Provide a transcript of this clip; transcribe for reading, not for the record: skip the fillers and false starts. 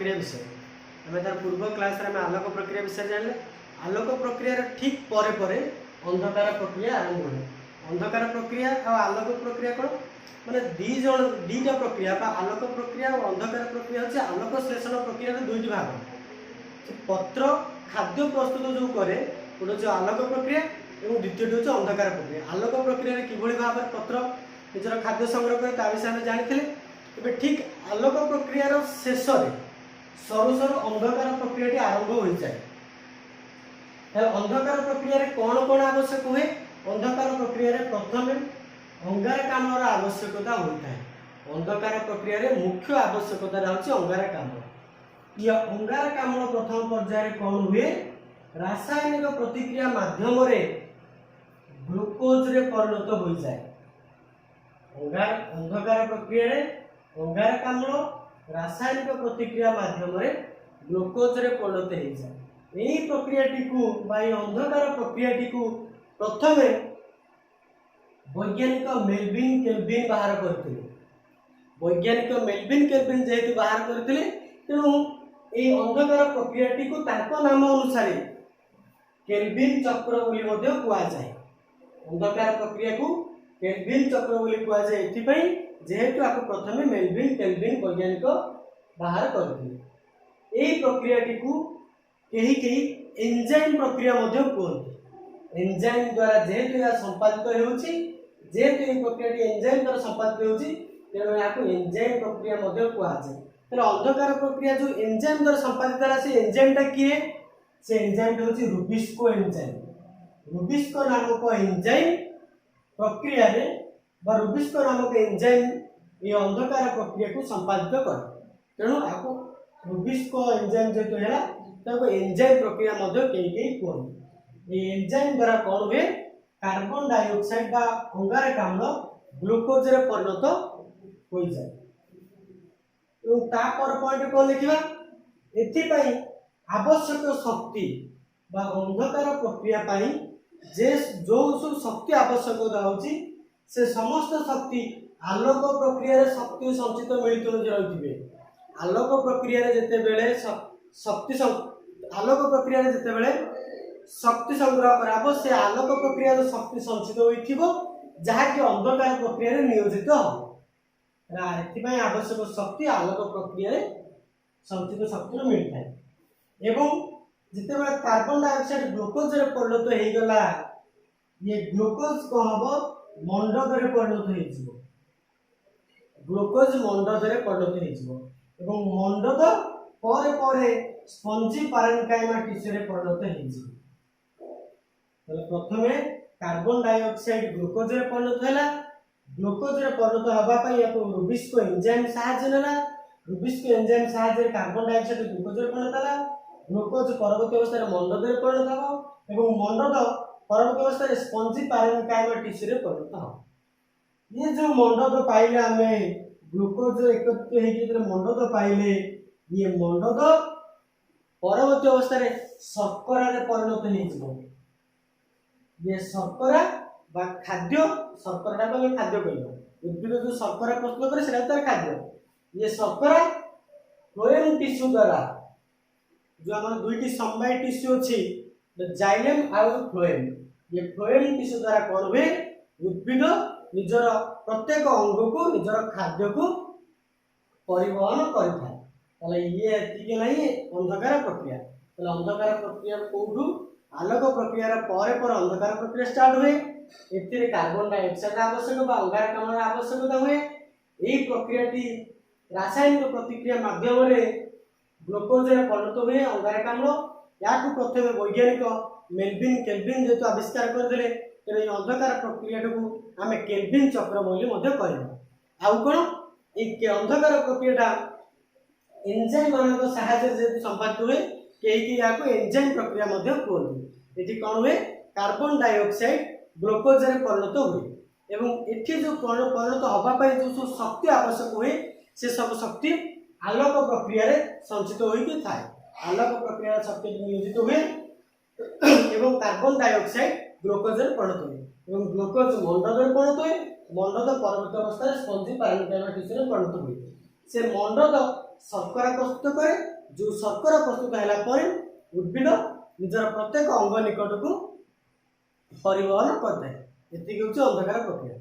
प्रक्रिया विषय आम तार पूर्व क्लास आम आलोक प्रक्रिया विषय जान आलोक प्रक्रिया ठीक पर अंधकार प्रक्रिया आरंभ हुए। अंधकार प्रक्रिया और आलोक प्रक्रिया कौन माने दुईटा प्रक्रिया आलोक प्रक्रिया और अंधकार प्रक्रिया होची आलोक श्लेषण प्रक्रिया दुईटी भाग। पत्र खाद्य प्रस्तुत जो करे गोटे जो आलोक प्रक्रिया और द्वितीय हूँ अंधकार प्रक्रिया। आलोक प्रक्रिया किभली भाव पत्र निजर खाद्य संग्रह करे ता विषय में जानी ठीक आलोक प्रक्रिया शेष सरू सरू अंधकार प्रक्रिया आरंभ हो जाए। अंधकार प्रक्रिया कौन कौन आवश्यक हुए? अंधकार प्रक्रिया प्रथम अंगारकाम्ल आवश्यकता होता है। अंधकार प्रक्रिया मुख्य आवश्यकता होची अंगारकाम्ल। ये अंगारकाम्ल प्रथम पर्याय कौन हुए? रासायनिक प्रतिक्रिया माध्यम रे ग्लूकोज रे परिणत हो जाए। अंधकार प्रक्रिया अंगारकाम्ल रासायनिक प्रतिक्रिया माध्यम रे ग्लूकोज रे परिणत हो जाए। यही प्रक्रियाटी को अंधकार प्रक्रियाटी को प्रथम वैज्ञानिक मेल्विन केल्विन बाहर करते। वैज्ञानिक मेल्विन केल्विन जेहेतु बाहर करते तेणु ये अंधकार प्रक्रियाटी को तांको नाम अनुसार केल्विन चक्र बोली कहुए। अंधकार प्रक्रिया को केल्विन चक्र बोली कहुए एथिपाई जेहेतु आपको प्रथम मेल्विन केल्विन वैज्ञानिक बाहर करते। यही प्रक्रियाटी को कहीं कहीं एंजाइम प्रक्रिया कहते। एंजाइम द्वारा जेहेतु यह संपादित होउछि जेहेतु ये प्रक्रिया एंजाइम द्वारा संपादित होउछि तेणु यहाँ एंजाइम प्रक्रिया कहुए। तेरे अंधकार प्रक्रिया जो एंजाइम द्वारा संपादित है से एंजाइम टा किए से एंजाइम टा होछि रुबिस्को एंजाइम। रुबिस्को नामक एंजाइम प्रक्रिया रे बा रुबिस्को नामक एंजाइम ये अंधकार प्रक्रिया को संपादित करे। तेणु आपको रुबिस्को एंजाइम जेहेतु है तब एंजाइम प्रक्रिया कहते। ये एंजाइम द्वारा कौन हुए? कार्बन डाइऑक्साइड बा अंगारकाम्ल ग्लूकोज रे परिणत हो जाए। तापर पॉइंट कौन लिखा? एथिपाई आवश्यक शक्ति बा अंधकार प्रक्रिया पाई जे जो सब शक्ति आवश्यकता होची से समस्त शक्ति आलोक प्रक्रिया रे शक्ति संचित मिलित रही। आलोक प्रक्रिया रे जेते बेले शक्ति आलोक प्रक्रिया रे जेते बेले शक्ति संग्रह कराबो से आलोक प्रक्रिया रे शक्ति संचित होइथिबो जहा कि अंधकार प्रक्रिया रे नियोजित हो। एथिपाई आवश्यक शक्ति आलोक प्रक्रिया रे संचित शक्ति मिलता है। एवं जिते बेले कार्बन डाइऑक्साइड ग्लूकोज रे परिणत हो गला ये ग्लूकोज को हबो मंडद रे परिणत हो जिवो। ग्लूकोज मंडद रे परिणत हो जिवो एवं मंडद परे परे स्पंजी पैरेन्काइमा टिश्यू रे परिणत हो जिवो। प्रथमे कार्बन डाइऑक्साइड ग्लूकोज रे परिणत हैला। ग्लूकोज रे परिणत हबा पई आपको रुबिस्को एंजाइम सहायता नेला। रुबिस्को एंजाइम सहायता कार्बन डाइऑक्साइड ग्लूकोज रे परिणत हैला। ग्लूकोज परवर्ती अवस्था रे मंडद रे परिणत हबो एवं मंडद परवर्ती अवस्था रे स्पंजी पैरेन्काइमा टिश्यू रे परिणत हबो। ये जो मंडद पाइले हमें ग्लूकोज एकत्रित हेकि जे मंडद पाइले ये मंडद परवर्ती अवस्था रे शर्करा रे परिणत हो जिवो। ये शर्करा बा खाद्य शर्करा को खाद्य कहबो। उद्भिद जो शर्करा प्रस्तुत करे सेटा तार खाद्य। ये शर्करा फ्लोएम टिश्यू द्वारा जो हम दुईटी समवाय टिश्यू अछि जाइलम और फ्लोएम ये फ्लोएम टिश्यू द्वारा कोन हुए उद्भिद निजर प्रत्येक अंग को निजर खाद्य को परिवहन करता है। ताले ये ठीक नहीं अंधकार प्रक्रिया। ताले अंधकार प्रक्रिया कोठू आलोक प्रक्रिया पर अंधकार प्रक्रिया स्टार्ट हुए। एथिरे कार्बन डाइऑक्साइड आवश्यक बा अंगारकाम्ल आवश्यकता हुए। यही प्रक्रियाटी रासायनिक प्रतिक्रिया माध्यम रे ग्लूकोज रे परिणत हुए अंगारकाम्ल। याकू प्रथम वैज्ञानिक मेल्विन केल्विन जेतु आविष्कार करदेले तेरे अंधकार प्रक्रिया को आमे केल्विन चक्र बोली मध्ये कहबा। आउ कोन ए अंधकार प्रक्रियाटा एंजाइम मानक सहायता जेतु संपादित हुए कहीं याको एंजाइम प्रक्रिया मध्ये कहते। एठी कोन हुए कार्बन डाइऑक्साइड ग्लूकोज रे परिणत हुए एवं एठी जो परिणत हबा पई जो शक्ति आवश्यक हुए से सब शक्ति आलोक प्रक्रिया रे संचित होई थाए। आलोक प्रक्रिया शक्ति नियोजित हुए एवं कार्बन डाइऑक्साइड ग्लूकोज रे परिणत हुए एवं ग्लूकोज मंडद रे परिणत हुए। मंडद परवर्ती अवस्था रे स्पंजी पैरेन्काइमा टिश्यू रे परिणत हुए। से मंडद शर्करा प्रस्तुत करे जो शर्करा प्रस्तुत हैला पर उद्भिद निजर प्रत्येक अंग निकट को परिवहन करते एति होउछ अंधकार प्रक्रिया।